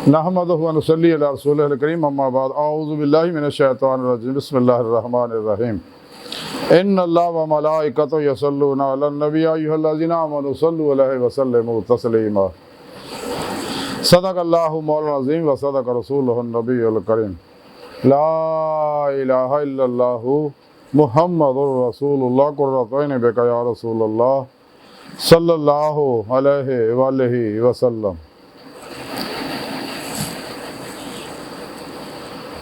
नहमदुहु व नुसल्ली अला रसूलिहिल करीम अम्मा बाद अऊज़ु बिल्लाहि मिनश शैतानिर रजीम बिस्मिल्लाहिर रहमानिर रहीम इन्नल्लाह व मलाइकतहु यसल्लूना अलन नबी या अय्युहल्लज़ीना आमनू सल्लु अलैहि व सल्लिमू तस्लीमा सदक़ल्लाहु मौलाना अज़ीम व सदक़ रसूलुहुन नबियुल करीम ला इलाहा इल्लल्लाहु मुहम्मदुर रसूलुल्लाह कुर्रतु ऐनि बिका या रसूलल्लाह सल्लल्लाहु अलैहि व आलिहि वसल्लम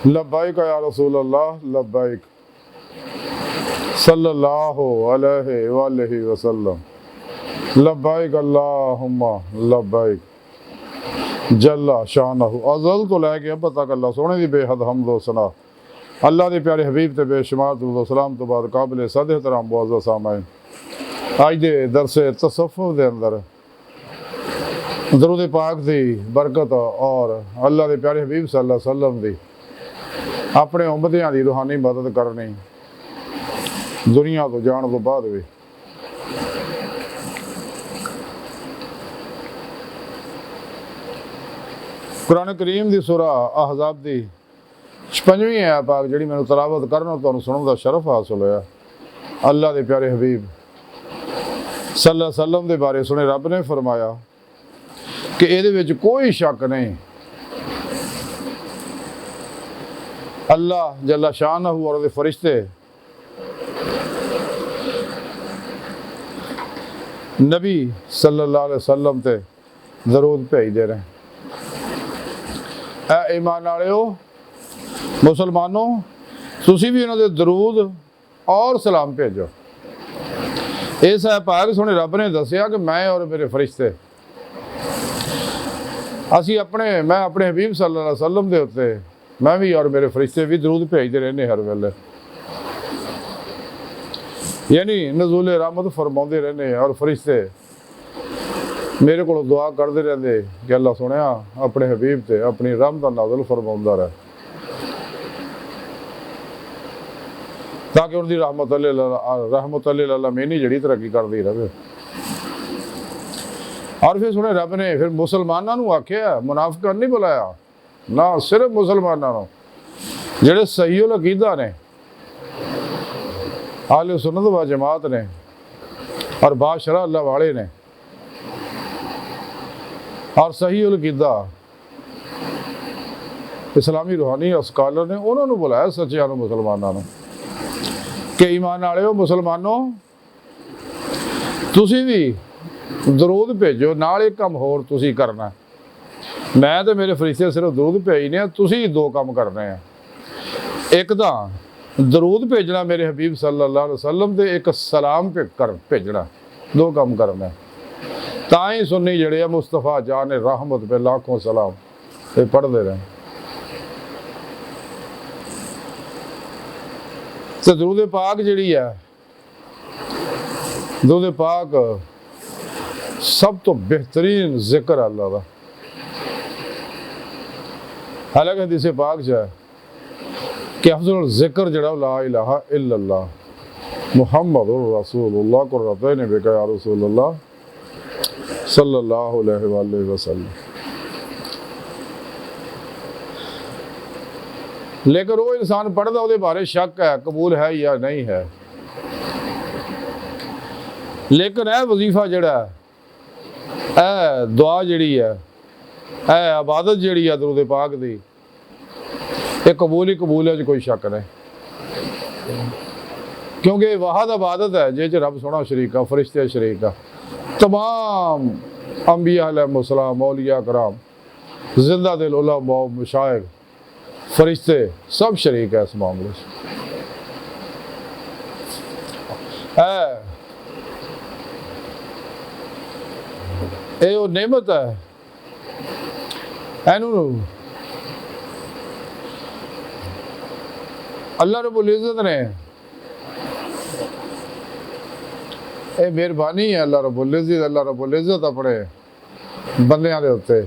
लब्बाइक या रसूल अल्लाह लब्बाइक सल्लल्लाहु अलैहि वालैहि वसल्लम लब्बाइक अल्लाहुम्मा लब्बाइक जल्ला शानहु अज़ल तो लैके अब तक अल्लाह सोने की बेहद हमद व सना अल्लाह के प्यारे हबीब ते बेशुमार दुरूद व सलाम तो बाद काबिल सद एहतराम मुअज़्ज़ज़ सामाईन अज दे दरसे तसव्वुफ़ दे अंदर दरूद पाक दी बरकत और अल्लाह के प्यारे हबीब सल्लल्लाहु अलैहि वसल्लम दी अपने उम्मतियां की रूहानी मदद करनी दुनिया तो जाने तो बाद भी कुरान करीम की सूरा अहज़ाब की 56वीं है पाक जी मैं तलावत करना तो सुनने का शरफ हासिल होया। अल्लाह के प्यारे हबीब सल्लल्लाहु अलैहि वसल्लम के बारे सुने रब ने फरमाया कि ये कोई शक नहीं अल्लाह जल्ला शानहु और फरिश्ते नबी सल्लल्लाहु अलैहि वसल्लम ते दरूद भेजते रहे। ऐ ईमान वालिओ मुसलमानों तुसी भी उन्होंने दरूद और सलाम भेजो। इस है पाक सोने रब ने दसिया कि मैं और मेरे फरिश्ते असी मैं अपने हबीब सल्लल्लाहु अलैहि वसल्लम के उत्ते मैं भी और मेरे फरिश्ते भी दरूद भेजते रहने हर वेले यानी नज़ूल रहमत फरमाते रहने और फरिश्ते मेरे को दुआ करते रहते कि अल्लाह सुनिया अपने हबीब ते अपनी रहमत नाज़िल फरमाता रहे ताकि उनकी रहमत अल्लामीनी जड़ी तरक्की करती रहे। और फिर सुने रब ने फिर मुसलमानों आख्या मुनाफिक नहीं बुलाया ना सिर्फ मुसलमानों जेड़े सही उल अकीदा ने आले सुन्नत व जमात ने और बादशाह अल्लाह वाले ने और सही उल अकीदा इस्लामी रूहानी स्कॉलर ने उन्होंने बुलाया सच्चिया मुसलमानों कि ईमान वाले मुसलमानों तुसी भी दरूद भेजो नाल एक काम होर तुसी करना मैं तो मेरे फरिश्ते सिर्फ दरूद भेजने तुसी दो काम करने हैं। एक तो दरूद भेजना मेरे हबीब सल्लल्लाहु अलैहि वसल्लम ते एक सलाम भेजना दो काम करना ताई सुन्नी जड़े मुस्तफा जान रहमत पे लाखों सलाम ये पढ़ते रहे। तो दरूद पाक जी है दरूद पाक सब तो बेहतरीन जिक्र अल्लाह का। हालांकि हदीस पाक च है कि अफजल जिक्र जड़ा ला इलाहा इल्लल्लाह मुहम्मदुर रसूलुल्लाह कुर्रतु ऐनि बिका या रसूलल्लाह सल्लल्लाहु अलैहि वसल्लम। लेकिन वो इंसान पढ़ता वो बारे शक है कबूल है या नहीं है। लेकिन यह वजीफा जड़ा है दुआ जी है इबादत जी है दरूद पाक की ये कबूल ही कबूल है कोई शक नहीं क्योंकि वाहद इबादत है जिस रब सोना शरीक है फरिश्ते शरीक है तमाम अंबिया अलैहिस्सलाम मौलिया कराम जिंदा दिल उलमा मशाइख फरिश्ते सब शरीक है इस मामले से वो नेमत है एनू अल्लाह रब्बुल इज़्ज़त ने ये मेहरबानी है अल्लाह रब्बुल इज़्ज़त अपने बंदियां दे उत्ते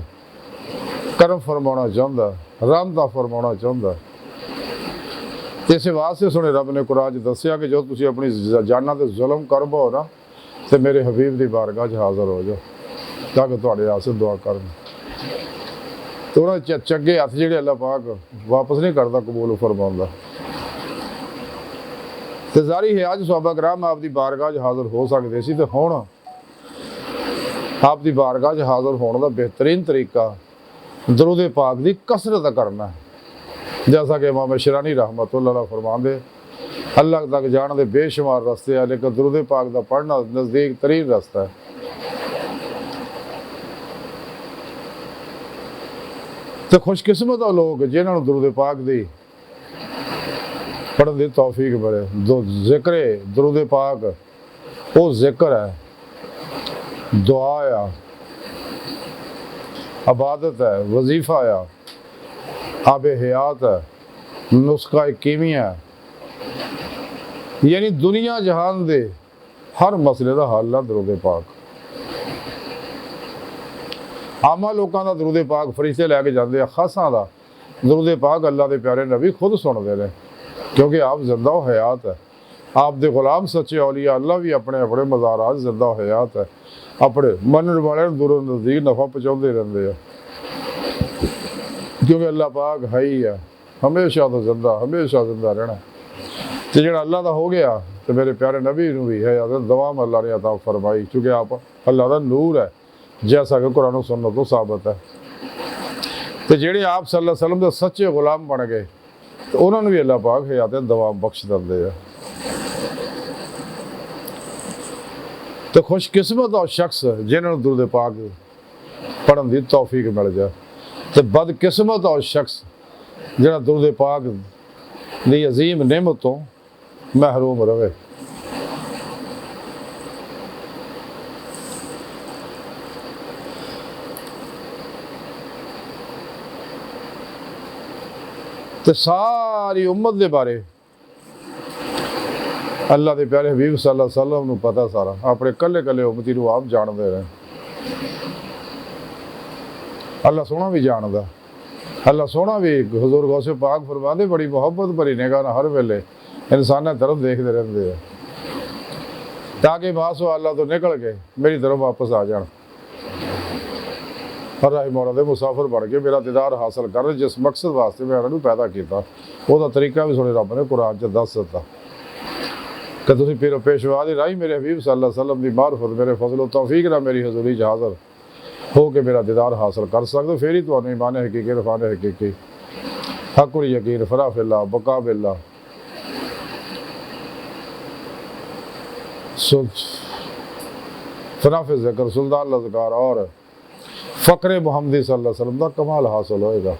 करम फरमाना चाहता रहमत फरमाना चाहता। इस वास्ते सुने रब ने कुरान दसिया कि जो तुसी अपनी जाना ते जुल्म कर पाओ ना तो मेरे हबीब की बारगाह हाज़िर हो जाओ ताकि तुहाडे वास्ते दुआ करन। ਤੇ ਉਹਨਾਂ ਚੰਗੇ ਹੱਥ ਜਿਹੜੇ ਅੱਲਾਹ ਪਾਕ ਵਾਪਸ ਨਹੀਂ ਕਰਦਾ, ਕਬੂਲ ਫਰਮਾਉਂਦਾ। ਤੇ ਜ਼ਾਰੀ ਹਿਆਜ ਸਹਾਬਾ ਕਰਾਮ ਆਪਦੀ ਬਾਰਗਾਹ 'ਚ ਹਾਜ਼ਰ ਹੋ ਸਕਦੇ ਸੀ, ਤੇ ਹੁਣ ਆਪਦੀ ਬਾਰਗਾਹ 'ਚ ਹਾਜ਼ਰ ਹੋਣ ਦਾ ਬਿਹਤਰੀਨ ਤਰੀਕਾ ਦਰੂਦ ਪਾਕ ਦੀ ਕਸਰਤ ਕਰਨਾ। जैसा कि इमाम शरानी रहमतुल्लाह अलैह फरमाते, अल्लाह तक जाने के बेशुमार रस्ते हैं, लेकिन दुरूद पाक का पढ़ना नज़दीक तरीन रस्ता है। तो खुशकिस्मत है लोग जिन्होंने दुरूद पाक की पढ़ने की तौफीक मिले। जिक्र दुरूद पाक वो जिक्र है, दुआ आ, इबादत है, वजीफा आ, आब हयात है, नुस्खा कीमिया है, यानी दुनिया जहान दे हर मसले का हल है दुरूद पाक। आमा लोगों का दुरूद पाक फरिश्ते लैके जाते हैं, खासा का दुरूद पाक अल्लाह के प्यारे नबी खुद सुनते हैं, क्योंकि आप जिंदा हयात है। आप दे गुलाम सच्चे औलिया अल्लाह भी अपने अपने मज़ारात जिंदा हयात है, अपने मनने वाले दूरों नज़दीक नफा पहुँचाते रहते हैं, क्योंकि अल्लाह पाक है ही है, हमेशा तो जिंदा, हमेशा जिंदा रहना। तो जो अल्लाह का हो गया तो मेरे प्यारे नबी नूं भी है दवाम अल्लाह ने अता फरमाई, क्योंकि आप अल्लाह का नूर है, जैसा कि कुरान सुन्नत तो साबित है। तो जेडे आप सल्लल्लाहु अलैहि वसल्लम के सच्चे गुलाम बन गए तो उन्होंने भी अल्लाह पाक हयात दवाम बख्श दिंदे है। तो खुशकिस्मत और शख्स जिन्होंने दुरूद पाक पढ़न की तौफीक मिल जाए, तो बदकिस्मत और शख्स जिहड़ा दुरूद पाक दी अजीम नेमत तो महरूम रहे। तो सारी उम्मत के बारे अल्लाह के प्यारे हबीब सल्लल्लाहु अलैहि वसल्लम नूं पता सारा, अपने कल्ले कल्ले उम्मती नूं आप जानते रहे। अल्लाह सोना भी जानता, अल्लाह सोना भी हुजूर गौसे पाक फरमाते बड़ी मुहब्बत भरी निगाह हर वेले इंसाना तरफ देखते रहते हैं, ताकि मासो अल्लाह तो निकल के मेरी तरफ वापस आ जान और राही मौला दे मुसाफिर बन के मेरा दीदार हासिल कर। जिस मकसद वास्ते मैं उन्होंने पैदा किया वह तरीका भी सुने रब ने कुरान च दस दिता कि तुम फिर पेशवा की राही मेरे हबीब सल्लल्लाहु अलैहि वसल्लम की मारफत मेरे फजल तौफीक ना मेरी हजूरी च हाज़र हो के मेरा दीदार हासिल कर सकते, फिर ही तुम्हें ईमान हकीकी रफान हकीकी हकुल यकीन फराफिल्ला बका बिल्ला फराफ ज़िक्र सुल्तान लज़कार और फ़क्र मुहम्मदी सल्लल्लाहु अलैहि वसल्लम का कमाल हासिल होएगा,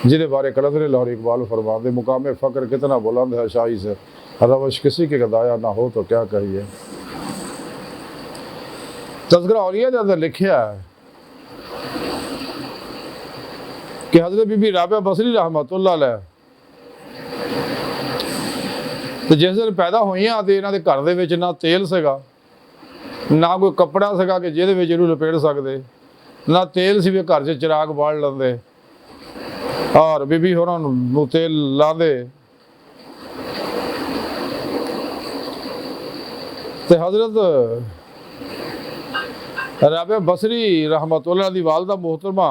जिन्हें बारे कलंदर लाहौर इकबाल फरमाते मुकाम फ़क्र कितना बुलंद है, शाही से रवश किसी के गदाया ना हो तो क्या कहिए। तज़किरा औलिया के अंदर लिखा है कि हज़रत बीबी राबिया बसरी रहमतुल्लाह अलैह तो जिस दिन पैदा हुई तो इन्हों के घर दे विच ना तेल सगा, ना कोई कपड़ा सगा कि जिहदे विच इहनूं लपेट सकते, ना तेल सी भी घर च चिराग बाल लेंदे और बीबी होरां नूं तेल लांदे। ते हज़रत राबिया बसरी रहमतुल्लाह दी वालदा मोहतरमा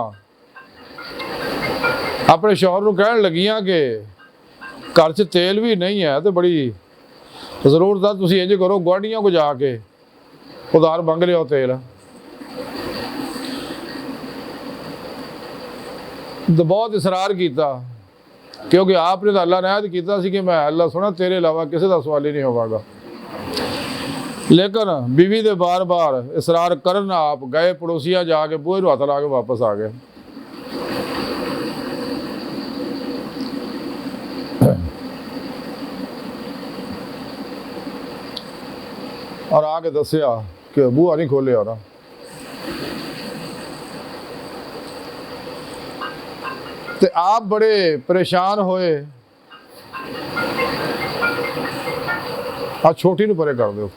अपने शौहर नूं कहण लगियां कि घर च तेल भी नहीं है तो बड़ी जरूरत है, तुसीं इंज करो गुआढ़ियां को जाके उधार मंग लियो तेल। तो बहुत इसरार किया, क्योंकि आपने तो अल्लाह ने ऐद किया कि मैं अल्लाह सुना तेरे अलावा किसी का सवाल ही नहीं होगा, लेकिन बीवी दे बार बार इसरार करन आप गए पड़ोसिया जाके बूहे नूं हत्थ ला के वापस आ गए। और आके दसिया कि बूहा नहीं खोले होना। ते आप बड़े परेशान होए, आ छोटी नूं परे कर दो।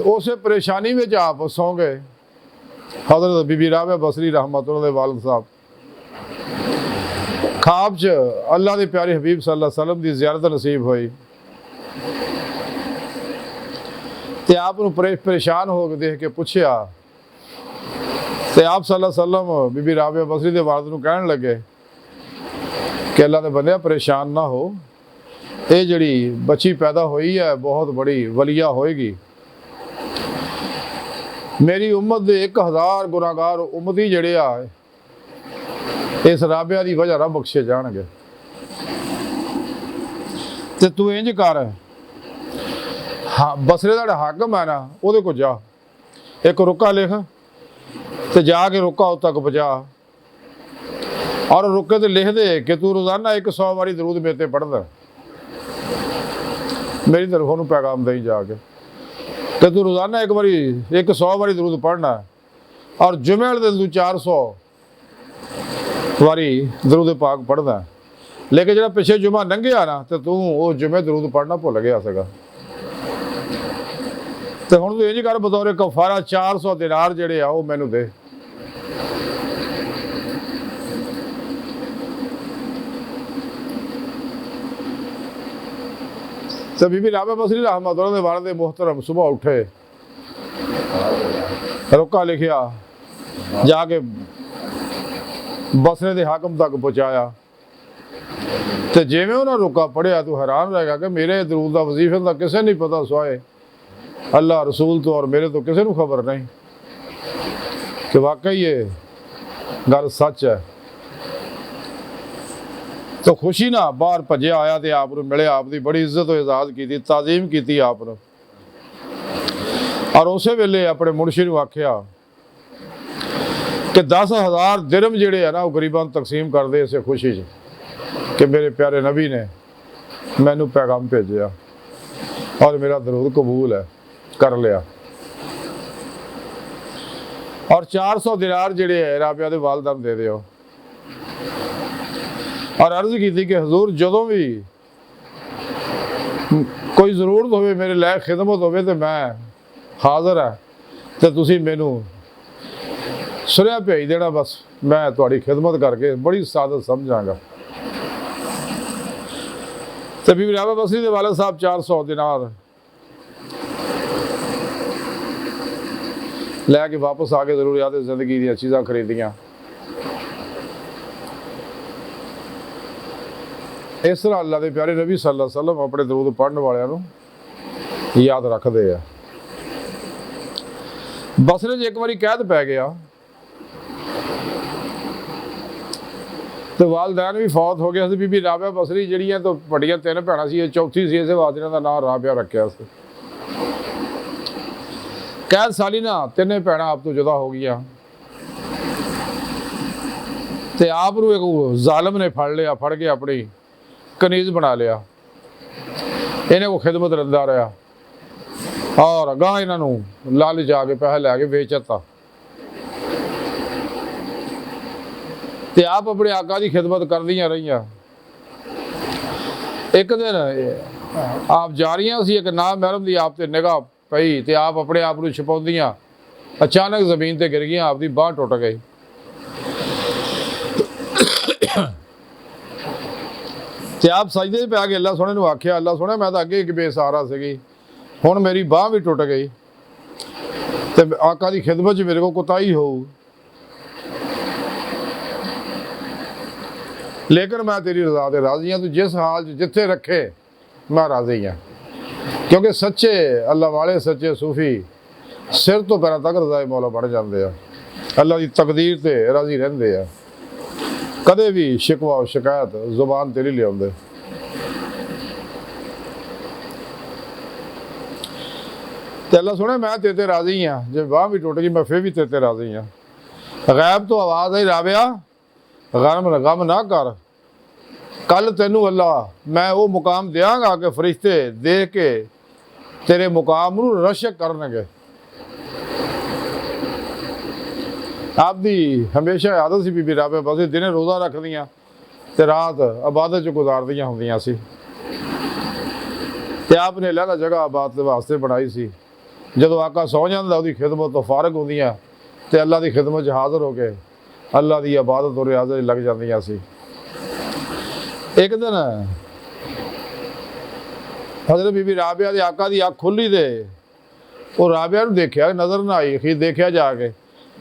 उस परेशानी में आप सौ गए। हज़रत बीबी राबिया बसरी रहमतुल्लाह दे वालिद साहब ख्वाब च अल्लाह के प्यारे हबीब सल्लल्लाहु अलैहि वसल्लम की ज़ियारत नसीब हुई। तो ਤੇ ਆਪ ਨੂੰ ਪਰੇਸ਼ਾਨ ਹੋ ਕੇ ਦੇਖ ਕੇ ਪੁੱਛਿਆ ਤੇ ਆਪ ਸੱਲੱਲਾਹੁ अलैहि वसल्लम ਬੀਬੀ ਰਾਬਿਆ ਬਸਰੀ ਦੇ ਵਾਲਦ ਨੂੰ ਕਹਿਣ ਲੱਗੇ ਕਿ ਅੱਲਾ ਦੇ ਬੰਦਿਆ ਪਰੇਸ਼ਾਨ ਨਾ ਹੋ, ਇਹ ਜਿਹੜੀ ਬੱਚੀ ਪੈਦਾ ਹੋਈ ਹੈ ਬਹੁਤ ਬੜੀ ਵਲੀਆ ਹੋਏਗੀ। ਮੇਰੀ ਉਮਤ ਦੇ 1000 ਗੁਨਾਹਗਾਰ ਉਮਤੀ ਜਿਹੜੇ ਆ ਇਸ ਰਾਬਿਆ ਦੀ ਵਜ੍ਹਾ ਨਾਲ ਬਖਸ਼ੇ ਜਾਣਗੇ। ਤੇ ਤੂੰ ਇੰਜ ਕਰ, ਬਸਰੇ ਦਾ ਹਾਕਮ ਹੈ ਨਾ, ਉਹਦੇ ਕੋਲ ਜਾ, ਇੱਕ ਰੁਕਾ ਲਿਖ ਤੇ ਜਾ ਕੇ ਰੁਕਾ ਉਦ ਤੱਕ ਪਹੁੰਚਾ ਔਰ ਰੁਕੇ ਤੇ ਲਿਖ ਦੇ ਕਿ ਤੂੰ ਰੋਜ਼ਾਨਾ 100 ਵਾਰੀ ਦਰੂਦ ਮੇਰੇ ਤੇ ਪੜ੍ਹਦਾ, ਮੇਰੀ ਤਰਫੋਂ ਨੂੰ ਪੈਗਾਮ ਦੇਈ ਜਾ ਕੇ ਕਿ ਤੂੰ ਰੋਜ਼ਾਨਾ 100 ਵਾਰੀ ਦਰੂਦ ਪੜ੍ਹਨਾ ਔਰ ਜੁਮੇ ਵਾਲੇ ਦਿਨ ਤੂੰ 400 ਵਾਰੀ ਦਰੂਦ ਪਾਕ ਪੜ੍ਹਦਾ। ਲੇਕਿਨ ਜਿਹੜਾ ਪਿੱਛੇ ਜੁਮਾ ਲੰਘਿਆ ਨਾ ਤੇ ਤੂੰ ਉਹ ਜੁਮੇ ਦਰੂਦ ਪੜ੍ਹਨਾ ਭੁੱਲ ਗਿਆ ਸੀਗਾ। ਤੇ ਹੁਣ ਤੂੰ ਇੰਝ ਕਰ, ਬਤੌਰੇ ਕਫਾਰਾ 400 ਦਿਨਾਰ ਜਿਹੜੇ ਆ ਉਹ ਮੈਨੂੰ ਦੇ। ਤੇ ਬੀਬੀ ਰਾਬਿਆ ਬਸਰੀ ਰਹਿਮਤੁल्लाह ਦੇ ਵਾਲਦ ਮੁਹਤਰਮ ਸੁਬਹ ਉੱਠੇ, ਰੁਕਾ ਲਿਖਿਆ, ਜਾ ਕੇ ਬਸਰੇ ਦੇ ਹਾਕਮ ਤੱਕ ਪਹੁੰਚਾਇਆ। ਤੇ ਜਿਵੇਂ ਉਹਨਾਂ ਰੁਕਾ ਪੜਿਆ ਤੂੰ ਹੈਰਾਨ ਰਹੇਗਾ ਕਿ ਮੇਰੇ ਦਰੂਦ ਦਾ ਵਜ਼ੀਫੇ ਦਾ ਕਿਸੇ ਨਹੀਂ ਪਤਾ ਸਵਾਏ ਅੱਲਾਹ ਰਸੂਲ ਤੋਂ ਔਰ ਮੇਰੇ ਤੋਂ ਕਿਸੇ ਨੂੰ ਖਬਰ ਨਹੀਂ ਕਿ ਵਾਕਈ ਇਹ ਗੱਲ ਸੱਚ ਹੈ। तो खुशी ना बाहर भजया आया तो आप मिले, आप की बड़ी इज्जत इजाज़ की, ताजीम की आप ने। और उस वेले अपने मुंशी नूं आख्या कि 10,000 दिरहम जिहड़े है ना वो गरीबां नूं तकसीम कर दे इसे खुशी च कि मेरे प्यारे नबी ने मैनू पैगाम भेजिया और मेरा दरूद कबूल है कर लिया। और 400 दिनार जिहड़े है राबिया दे वालिदां नूं दे दिओ। और अर्ज की कि हजूर जदों भी कोई जरूरत हो मेरे लै खिदमत हो तो मैं हाज़र है, तो तुसी मैनू सुनिया भेज देना, बस मैं तुहाड़ी खिदमत करके बड़ी सादत समझांगा। तो बीबी राबिया बसरी दे वालिद साहब 400 दिनार लैके वापस आके जरूरियात जिंदगी दी चीज़ां खरीदियां। इस तरह अल्लाह के प्यारे नबी सल्लल्लाहु अलैहि वसल्लम अपने दरूद पढ़ने वालों याद रखते हैं। बसरे च एक बारी कैद पै गया तो वालदैन भी फौत हो गया। बीबी राबिया बसरी जिहड़ियां तो वड्डियां 3 भैणां सी, चौथी सी, इस वास्ते इन्हां दा नाम राबिया रखिया सी। कैद साली ना 3 भैणां आप तो जुदा हो गई ते आप नूं एक जालिम ने फड़ लिया, फड़ के अपनी कनीज बना लिया, इन्हें को खिदमत रंदा रहा और अगां इन्हों लालच आ के पैसे लैके बेचता। ते आप अपने आका की खिदमत कर दियां रही। एक दिन आप जा रही सी, एक नाम महरम की आप ते निगाह पई ते आप अपने आप को छुपाउंदियां अचानक जमीन ते गिर गई, आपकी बांह टुट गई। ते आप सजदे पै गए, अल्लाह सोहणे नूं आख्या, अल्लाह सोहणे मैं तो अगे एक बेसहारा सी, हुण मेरी बांह भी टुट गई ते आका की खिदमत च मेरे को कोताही हो, लेकिन मैं तेरी रजा ते राजी हाँ, तू जिस हाल जिथे रखे मैं राजी हाँ। क्योंकि सच्चे अल्लाह वाले सच्चे सूफी सिर तो पैरों तक रजाए मौला बन जाते हैं, अल्लाह की तकदीर ते राजी रहिंदे आ, कदे भी शिकवा शिकायत जुबान ते नहीं लियाउंदे। ते अल्लाह सुने मैं तेरे ते राजी हाँ, जे बांह भी टुट गई मैं फिर भी तेरे ते राजी हाँ। गैब तो आवाज़ आई, राबिया गम ना कर, कल तेनू अल्लाह मैं वो मुकाम देंगा कि फरिश्ते देख के तेरे मुकाम नूं रशक करनगे। आपकी हमेशा आदत सी बीबी राबिया बसरी दिने रोज़ा रख दियाँ ते रात इबादत च गुजारदियां होंदियां सी। ते आपने अलग जगह इबादत वास्ते बनाई सी। जदों आका सौ जांदा उहदी खिदमत तो फारग होंदियां ते अल्लाह की खिदमत च हाज़र हो के अल्लाह की इबादत और रियाज़त लग जांदियां सी। एक दिन हज़रत बीबी राबिया दी आका दी अख खुली दे ਉਹ ਰਾਬਿਆ ਨੂੰ ਦੇਖਿਆ, ਨਜ਼ਰ ਨਾ ਆਈ, ਅਖੀਰ ਦੇਖਿਆ ਜਾ ਕੇ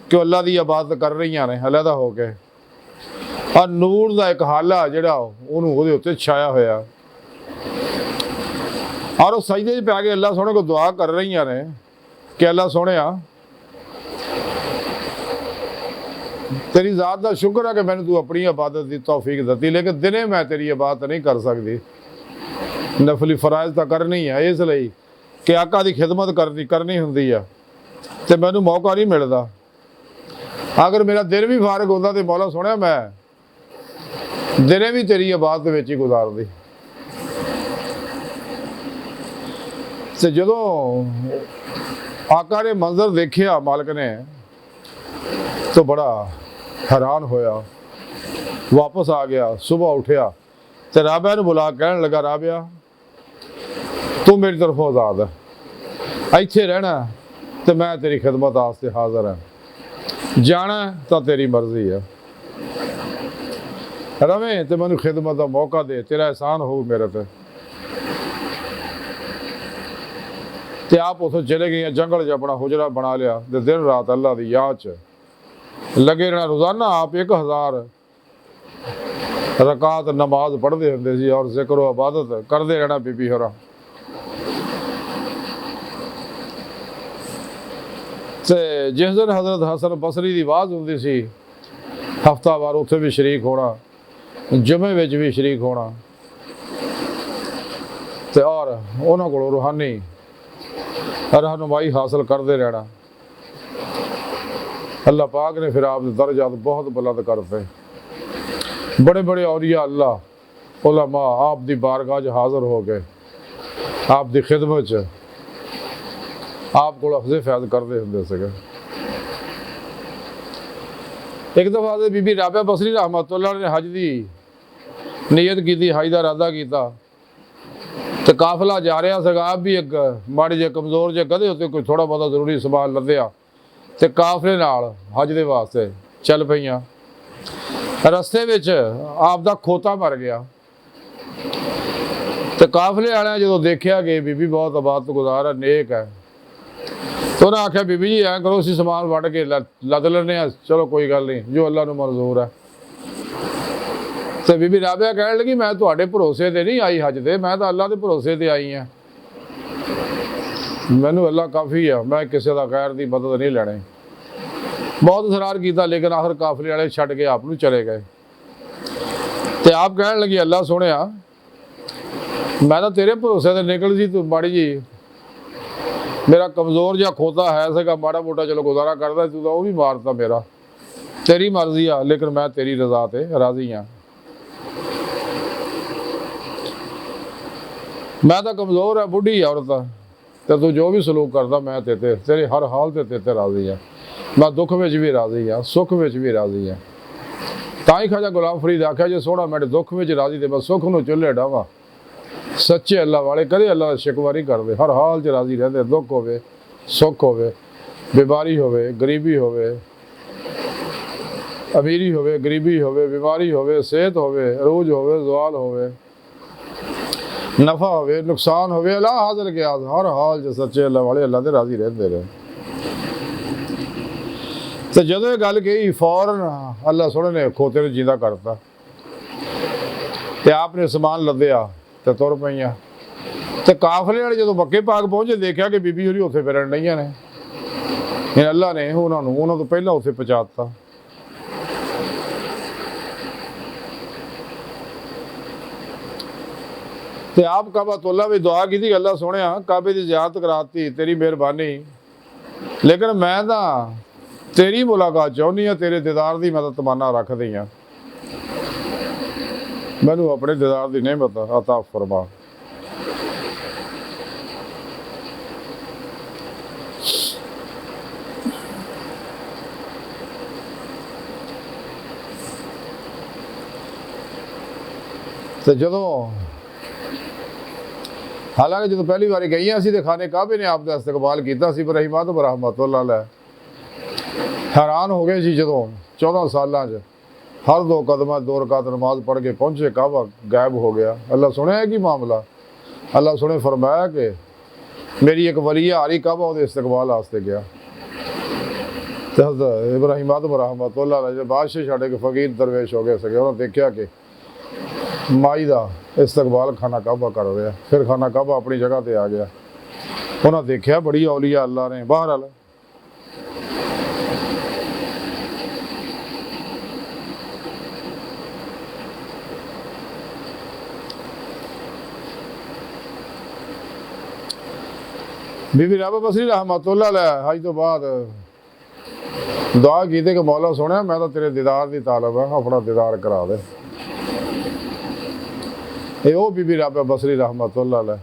ਕਿ ਉਹ ਅੱਲਾ ਦੀ ਇਬਾਦਤ ਕਰ ਰਹੀਆਂ ਨੇ ਅਲੱਦਾ ਹੋ ਕੇ। ਆ ਨੂਰ ਦਾ ਇੱਕ ਹਾਲਾ ਜਿਹੜਾ ਉਹਨੂੰ ਉਹਦੇ ਉੱਤੇ ਛਾਇਆ ਹੋਇਆ, ਔਰ ਉਹ ਸਜਦੇ 'ਚ ਪੈ ਕੇ ਅੱਲਾ ਸੋਹਣੇ ਕੋ ਦੁਆ ਕਰ ਰਹੀਆਂ ਨੇ ਕਿ ਅੱਲਾ ਸੋਹਣਿਆ ਤੇਰੀ ਜ਼ਾਤ ਦਾ ਸ਼ੁਕਰ ਹੈ ਕਿ ਮੈਨੂੰ ਤੂੰ ਆਪਣੀ ਇਬਾਦਤ ਦੀ ਤੌਫੀਕ ਦਿੱਤੀ, ਲੇਕਿਨ ਦਿਨੇ ਮੈਂ ਤੇਰੀ ਇਬਾਦਤ ਨਹੀਂ ਕਰ ਸਕਦੀ, ਨਫਲੀ ਫਰਾਇਜ਼ ਤਾਂ ਕਰਨੀ ਹੈ, ਇਸ ਲਈ ਕਿ ਆਕਾ ਦੀ ਖਿਦਮਤ ਕਰਨੀ ਹੁੰਦੀ ਆ ਤੇ ਮੈਨੂੰ ਮੌਕਾ ਨਹੀਂ ਮਿਲਦਾ। ਅਗਰ ਮੇਰਾ ਦਿਨ ਵੀ ਫਾਰਗ ਹੁੰਦਾ ਤੇ ਮੌਲਾ ਸੋਹਣਿਆ ਮੈਂ ਦਿਨੇ ਵੀ ਤੇਰੀ ਇਬਾਦਤ ਵਿੱਚ ਹੀ ਗੁਜ਼ਾਰਦੀ। ਤੇ ਜਦੋਂ ਆਕਾ ਨੇ ਮੰਜ਼ਰ ਦੇਖਿਆ ਮਾਲਕ ਨੇ तो बड़ा हैरान होया, वापस आ गया। सुबह उठिया तो राबिया ने बुला कहने लगा, राबिया तू मेरी तरफों आज़ाद है, इत्थे रहना तो मैं तेरी खिदमत वास्ते हाज़र है, जाना तो तेरी मर्जी है, रवें तो मैनू खिदमत का मौका दे, तेरा एहसान हो मेरे ते। आप उस चले गए जंगल च अपना हुजरा बना लिया ते दिन रात अल्लाह की याद च लगे रहना। रोज़ाना आप 1000 रकात नमाज पढ़ते होंगे सी और जिक्र इबादत करते रहना बीबी होरा। ते जिस दिन हज़रत हसन बसरी की आवाज़ होंदी सी हफ्तावार उत्थे भी शरीक होना, जुमे विच भी शरीक होना ते और उन्हां कोलों रूहानी रहनुमाई हासिल करते रहना। अल्लाह पाक ने फिर आप दर्जात बहुत बुलंद करते, बड़े बड़े औलिया अल्लाह उलमा आप दी बारगाह च हाज़र हो गए, आप दी खिदमत च आप को अफज़े फैज़ करते होंदे सीगे। एक दफ़ा तो बीबी राबिया बसरी रहमतुल्लाह ने हज की नीयत की, हज का इरादा किया तो काफिला जा रहा सीगा। आप भी एक माड़ी जे कमज़ोर जे कदे उत्ते कोई थोड़ा बहुत जरूरी समान लद्या ते काफले नाल हज दे वास्ते चल पईयां। रस्ते विच आप दा खोता मर गया ते काफले वाले जो देखिया कि बीबी बहुत इबादत गुजार है, नेक है, तो उन्हें आख्या बीबी जी ऐ करो असीं समान वढ़ के लद लैने, चलो कोई गल नहीं जो अल्लाह नूं मंजूर है। तो बीबी राबिया कहण लगी मैं तुहाडे भरोसे ते नहीं आई हज ते, मैं तो अल्लाह दे भरोसे ते आई हाँ, मैनू अल्लाह काफ़ी है, मैं किसी का गैर की मदद नहीं लेनी। बहुत इसरार किया लेकिन आखिर काफले वाले छड़ के आप चले गए। तो आप कह लगी अल्लाह सोहणिया मैं तो तेरे भरोसे से निकल सी, तू माड़ी जी मेरा कमज़ोर जहा खोता है सगा, माड़ा मोटा चलो गुजारा करता, तू तो वह भी मारता, मेरा तेरी मर्जी आ लेकिन मैं तेरी रजा ते राजी हाँ। मैं तो कमज़ोर है, बुढ़ी औरत है, तो तू जो भी सलूक करता मैं तेरे हर हाल ते राजी हाँ, मैं दुख में भी राजी हाँ, सुख में भी राजी हाँ। ताई ख्वाजा गुलाम फरीद आख्या जो सोहना मैं दुख में राजी ते मैं सुख नूं चुल्हे डावां। सच्चे अल्लाह वाले कदे अल्लाह दा शिकवा नहीं करते, हर हाल च राजी रहते, दुख होवे सुख होवे, बीमारी होवे गरीबी होवे, अमीरी होवे गरीबी होवे, बीमारी होवे सेहत होवे, अरूज होवे ज़वाल होवे, नफ़ा होवे नुकसान होवे, अल्लाह हाज़िर किया हर हाल च सच्चे अल्लाह वाले अल्लाह ते राजी रहते रहे। तो जदों गल कही फौरन अल्लाह सोहणे ने खोते नूं जींदा करता ते आपने समान लद्या तो तुर पईयां। तो काफले वाले जो मक्के पाक पहुंचे देखा कि बीबी होरी उत्थे फिरन रहीआं ने, अल्लाह ने उन्होंने तो पहला उत्थे पहुँचाता। तो आप काबातुल्लाह भी दुआ की थी, अल्लाह सोहणिया काबे की ज़ियारत कराती तेरी मेहरबानी, लेकिन मैं तो तेरी मुलाकात चाहनी हाँ, तेरे दीदार की मैं तमन्ना रखदी हाँ, मैनू अपने दीदार की नेमत अता फरमा। तो जदों हालांकि जो पहली बार गई सी तो खाने काबे ने आप इस्तकबाल किया सी, पर रहमत रहमतुल्लाह अलैह हैरान हो गए सी जदों 14 सालों हर 2 कदम 2 रकात नमाज पढ़ के पहुँचे काबा गायब हो गया। अल्लाह सुने कि मामला, अल्लाह सुने फरमाया कि मेरी एक वली हारी काबा ਉਹਦੇ इस्तकबाल वास्ते गया ਤੇ ਹਜ਼ਰਤ ਇਬਰਾਹੀਮ ਆਦਮ ਰਹਿਮਤੁल्लाह अलैह बादशाह छड़ के फकीर दरवेश हो गए सके उन्होंने देखा कि माई का इस्तकबाल खाना काबा कर रहा, फिर खाना काबा अपनी जगह पर आ गया। उन्होंने देखा बड़ी औलिया अल्लाह ने बाहर आला बीबी राबा बसरी रहमतुल्लाह अलैह हज तो बाद दुआ की कि मौला सुने मैं तो तेरे दीदार की तालब है, अपना दीदार करा दे। ये वो बीबी राबा बसरी रहमतुल्लाह अलैह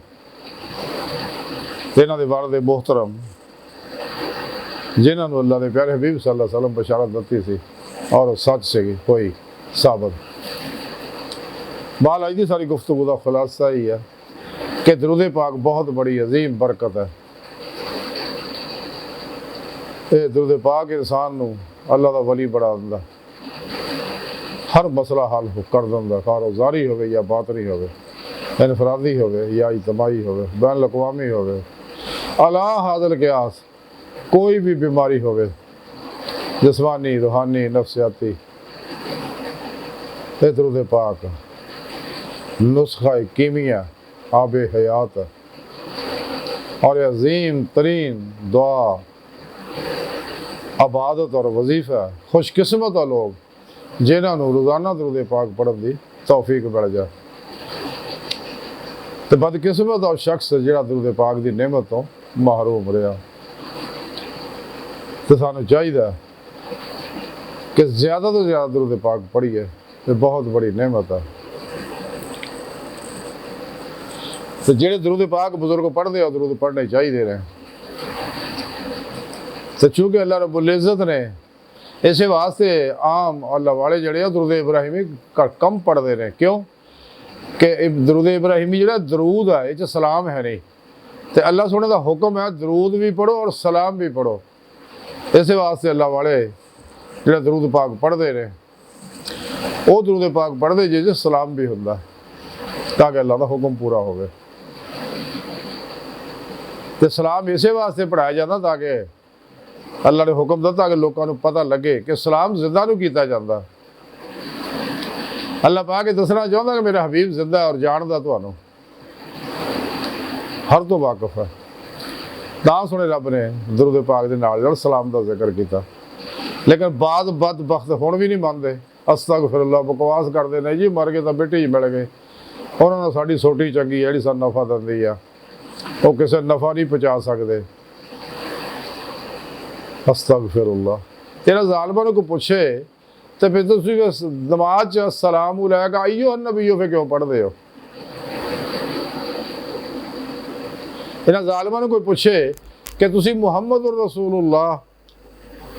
इन्हों के वाल दे मोहतरम जिन्होंने अल्लाह के प्यारे हबीब सल्लल्लाहु अलैहि वसल्लम बशारत दी सी और सच से कोई साबित। बाल अज की सारी गुफ्तगू का खुलासा ही है कि दरूद पाक बहुत बड़ी अजीम बरकत है। ये दरूद पाक इंसान नूं अल्लाह का वली बड़ा दिंदा, हर मसला हल कर दिंदा, कारोबारी हो या बातनी हो, इनफरादी हो या इजतमाही हो, बैन अकवामी हो, अला हादल क्यास कोई भी बीमारी हो, जिस्मानी रूहानी नफसियाती, ये दरूद पाक नुस्खा कीमिया आब हयात और अजीम तरीन दुआ आबादत और वजीफा। खुशकिस्मत है लोग जिन्होंने रोज़ाना दरूद पाक पढ़न की तौफीक मिल जाए, तो बदकिस्मत और शख्स जिहड़ा दरूद पाक की नेमत तो महरूम रहा। तो सानू चाहिए कि ज़्यादा तो ज़्यादा दरूद पाक पढ़िए, तो बहुत बड़ी नेमत है। तो जेड़े दरूद पाक बुजुर्ग पढ़ते हो दरूद पढ़ने चाहिए रहे। तो चूँकि अल्लाह रब्बुल इज़्ज़त ने इस वास्ते आम अल्लाह वाले जड़े दरूद इब्राहिमी कम पढ़ते हैं, क्यों कि दरूद इब्राहिमी जो दरूद है ये सलाम है नहीं, तो अल्लाह सोने का हुक्म है दरूद भी पढ़ो और सलाम भी पढ़ो। इस वास्ते अल्लाह वाले जो दरूद पाक पढ़ते हैं वो दरूद पाक पढ़ते जिस सलाम भी होंदा ताकि अल्लाह का हुक्म पूरा हो। तो सलाम इस वास्ते पढ़ाया जाता ताकि अल्लाह ने हुक्म दिता ताकि लोगों को पता लगे कि सलाम जिंदा नूं कीता जाता। अल्लाह पाक दसना चाहता कि मेरा हबीब जिंदा है और जानदा तुहानूं हर तो वाकफ है। तां सुने रब ने दरूद पाक दे नाल सलाम का जिक्र किया, लेकिन बाद बदबख्त हुण भी नहीं मानते, अस्तगफिरुल्लाह बकवास करते हैं जी मर गए तो बेटे ही मिल गए, उन्होंने साड़ी सोटी चंगी है जी सन नफा दिंदी आ, वो किसी नफा नहीं पहुँचा सकते। अस्तगफिरुल्लाह तेरा ज़ालिमां को पूछे तो फिर तुम नमाज च सलाम लैका आइयो नबीओ फिर क्यों पढ़ते हो। इन्होंने ज़ालिमां कोई पूछे कि तुसी मुहम्मद रसूलुल्लाह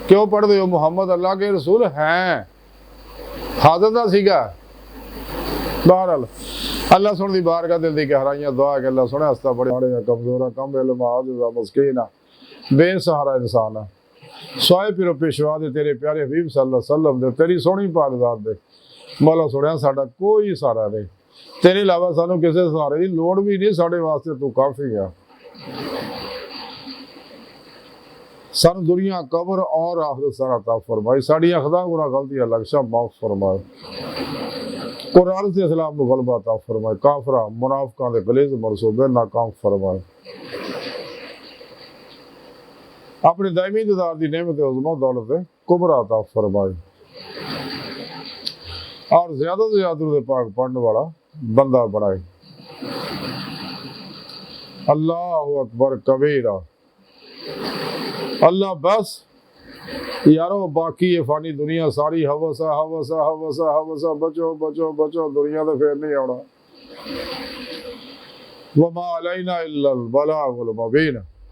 क्यों पढ़ते हो, मुहम्मद अल्लाह के रसूल हैं, हाज़र दा सीगा। बहरहाल अल्लाह सुन दी बार का दिल दी गहराइयां दुआ के अल्लाह सुने हस्ता बड़े कमजोर कम इल्म मस्कीन बेसहारा इंसान है। सोए पिरो पेशवा दे तेरे प्यारे हबीब सल्लल्लाहु अलैहि वसल्लम दे तेरी सोहनी पाक ज़ात दे मौला सुनिया साडा कोई सहारा नहीं, तेरे अलावा सानू किसी सहारे की लोड़ भी नहीं, साडे वास्ते तू काफ़ी है। सानू दुनिया कब्र और आखिरत सारा अता फरमाई, साड़ियां खता गुनाह गलतियां लक्ष्य माफ फरमाए, कुरान से इस्लाम को गलबा अता फरमाए, काफरा मुनाफिकां दे गलेज मनसूबे नाकाम फरमाए, अपनी दायमी दीदार दी नेमत उज़्मा दौलत कुबरा अता फरमाए और ज्यादा से ज्यादा दरूद पाक पढ़ने वाला बंदा बनाए। अल्लाहु अकबर कबीरा, अल्लाह बस यारो बाकी ये फानी दुनिया सारी हवसा हवसा हवसा हवसा, बचो बचो बचो दुनिया तो फिर नहीं आना। वमा अलैना इल्लल बलागुल मुबीन।